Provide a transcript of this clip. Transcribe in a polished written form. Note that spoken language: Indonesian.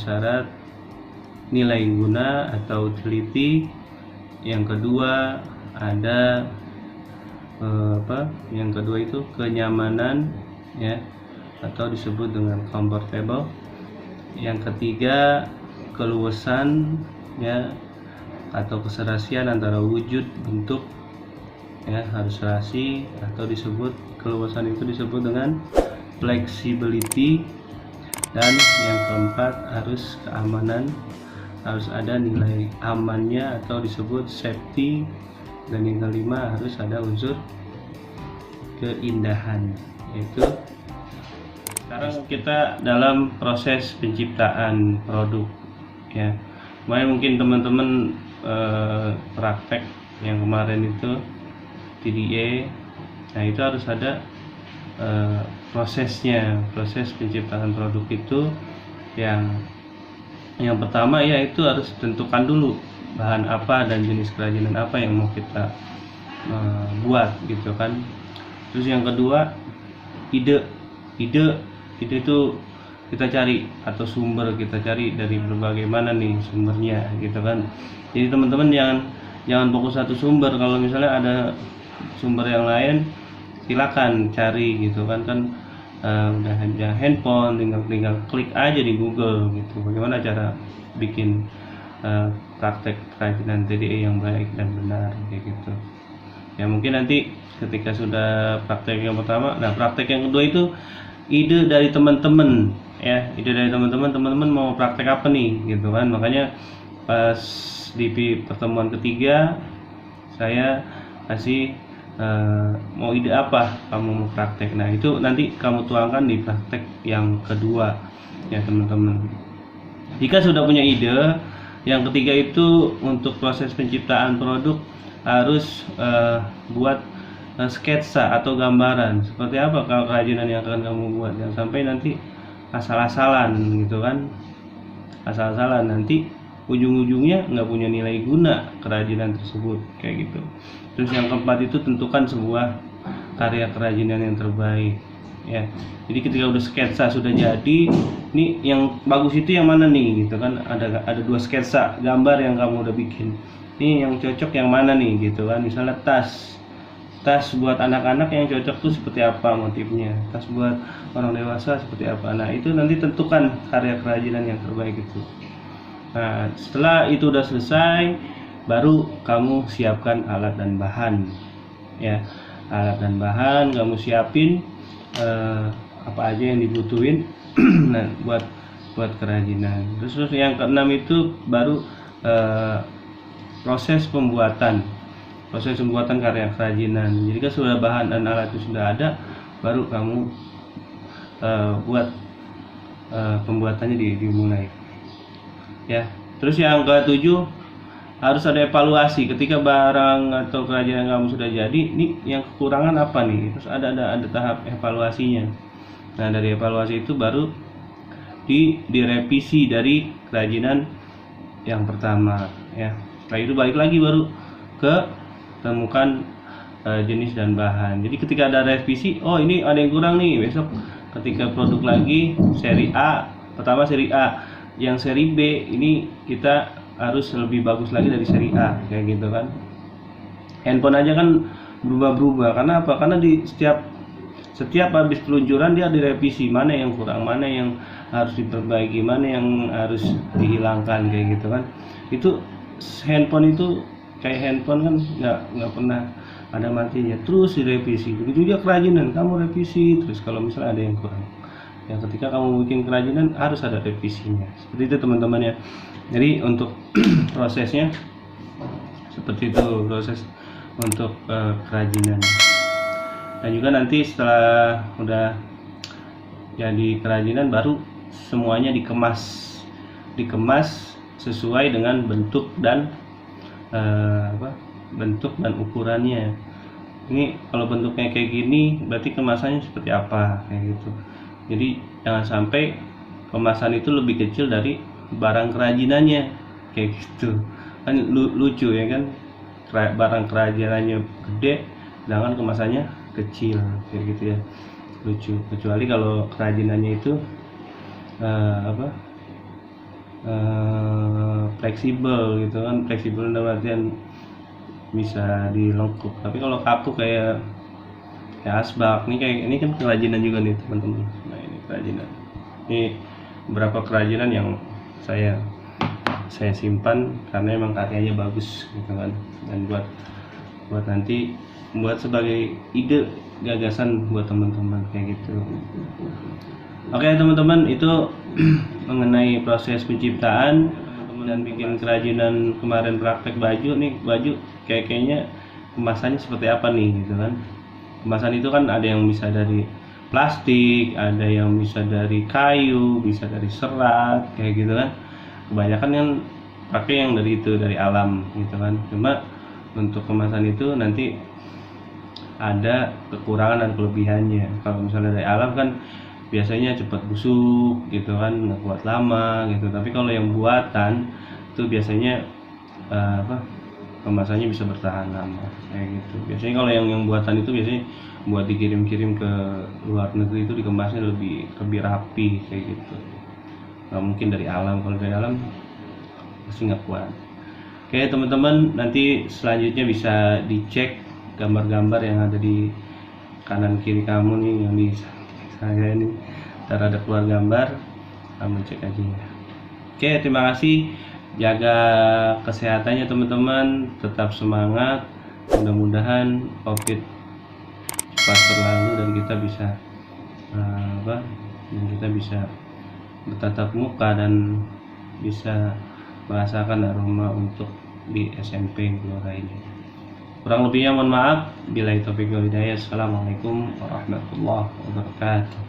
syarat nilai guna atau utility. Yang kedua ada yang kedua itu kenyamanan ya, atau disebut dengan comfortable. Yang ketiga keluasan ya, atau keserasian antara wujud bentuk ya, harus serasi atau disebut keluasan itu disebut dengan flexibility. Dan yang keempat harus keamanan, harus ada nilai amannya atau disebut safety. Dan yang kelima harus ada unsur keindahan, yaitu sekarang kita dalam proses penciptaan produk ya. Kemarin mungkin teman-teman praktek yang kemarin itu TDA, nah itu harus ada prosesnya. Proses penciptaan produk itu yang pertama ya, itu harus tentukan dulu bahan apa dan jenis kerajinan apa yang mau kita buat gitu kan. Terus yang kedua ide itu kita cari, atau sumber kita cari dari berbagai mana nih sumbernya gitu kan. Jadi teman-teman jangan fokus satu sumber. Kalau misalnya ada sumber yang lain silakan cari gitu kan. Udah ada handphone, tinggal klik aja di Google gitu, bagaimana cara bikin praktek kerajinan TDA yang baik dan benar kayak gitu ya. Mungkin nanti ketika sudah praktek yang pertama, nah praktek yang kedua itu ide dari teman-teman ya, ide dari teman-teman mau praktek apa nih gitu kan. Makanya pas di pertemuan ketiga saya kasih mau ide apa kamu mau praktek. Nah itu nanti kamu tuangkan di praktek yang kedua ya teman-teman. Jika sudah punya ide, yang ketiga itu untuk proses penciptaan produk harus buat sketsa atau gambaran seperti apa kerajinan yang akan kamu buat. Jangan sampai nanti asal-asalan gitu kan, asal-asalan nanti ujung-ujungnya nggak punya nilai guna kerajinan tersebut kayak gitu. Terus yang keempat itu tentukan sebuah karya kerajinan yang terbaik ya. Jadi ketika udah sketsa sudah jadi, nih yang bagus itu yang mana nih gitu kan. Ada dua sketsa gambar yang kamu udah bikin, nih yang cocok yang mana nih gitu kan. Misalnya tas buat anak-anak yang cocok tuh seperti apa motifnya, tas buat orang dewasa seperti apa. Nah itu nanti tentukan karya kerajinan yang terbaik itu. Nah setelah itu udah selesai, baru kamu siapkan alat dan bahan ya. Alat dan bahan kamu siapin apa aja yang dibutuhin nah buat kerajinan. Terus yang keenam itu baru proses pembuatan karya kerajinan. Jadi kan sudah bahan dan alat itu sudah ada, baru kamu buat pembuatannya dimulai ya. Terus yang ketujuh harus ada evaluasi ketika barang atau kerajinan kamu sudah jadi. Nih yang kekurangan apa nih, terus ada tahap evaluasinya. Nah dari evaluasi itu baru direvisi dari kerajinan yang pertama ya. Setelah itu balik lagi baru ke temukan jenis dan bahan. Jadi ketika ada revisi, oh ini ada yang kurang nih, besok ketika produk lagi seri A, pertama seri A, yang seri B ini kita harus lebih bagus lagi dari seri A kayak gitu kan. Handphone aja kan berubah-berubah. Karena apa? Karena di setiap habis peluncuran dia direvisi, mana yang kurang, mana yang harus diperbaiki, mana yang harus dihilangkan kayak gitu kan. Itu handphone itu kayak handphone kan nggak pernah ada matinya, terus direvisi. Begitu juga kerajinan, kamu revisi terus kalau misalnya ada yang kurang. Yang ketika kamu bikin kerajinan harus ada revisinya. Seperti itu teman-teman ya. Jadi untuk prosesnya seperti itu, proses untuk kerajinan. Dan juga nanti setelah udah jadi kerajinan baru semuanya dikemas sesuai dengan bentuk dan ukurannya. Ini kalau bentuknya kayak gini berarti kemasannya seperti apa kayak gitu. Jadi jangan sampai kemasan itu lebih kecil dari barang kerajinannya kayak gitu kan. Lucu ya kan, barang kerajinannya gede sedangkan kemasannya kecil kayak gitu ya, lucu. Kecuali kalau kerajinannya itu fleksibel gitu kan, fleksibel dalam artian bisa dilengkup. Tapi kalau kaku kayak asbak nih, kayak ini kan kerajinan juga nih teman-teman. Nah ini kerajinan, ini beberapa kerajinan yang saya simpan karena emang karyanya bagus gitu kan, dan buat nanti buat sebagai ide gagasan buat teman-teman kayak gitu. Oke teman-teman, itu mengenai proses penciptaan dan bikin kerajinan kemarin praktek baju nih. Baju kayaknya kemasannya seperti apa nih gitu kan. Kemasan itu kan ada yang bisa dari plastik, ada yang bisa dari kayu, bisa dari serat kayak gitu kan. Kebanyakan kan pakai yang dari itu, dari alam gitu kan. Cuma untuk kemasan itu nanti ada kekurangan dan kelebihannya. Kalau misalnya dari alam kan biasanya cepat busuk gitu kan, nggak kuat lama gitu. Tapi kalau yang buatan itu biasanya kemasannya bisa bertahan lama kayak gitu. Biasanya kalau yang buatan itu biasanya buat dikirim-kirim ke luar negeri itu dikemasnya lebih rapi kayak gitu. Nggak mungkin dari alam. Kalau dari alam pasti nggak kuat. Oke teman-teman, nanti selanjutnya bisa dicek gambar-gambar yang ada di kanan kiri kamu nih, yang di saya ini ntar ada keluar gambar, kamu cek aja ya. Oke, terima kasih, jaga kesehatannya teman-teman, tetap semangat, mudah-mudahan COVID cepat berlalu dan kita bisa bertatap muka dan bisa merasakan aroma untuk di SMP Gelora ini. Kurang lebihnya mohon maaf. Billahi taufiq wal hidayah. Assalamualaikum warahmatullahi wabarakatuh.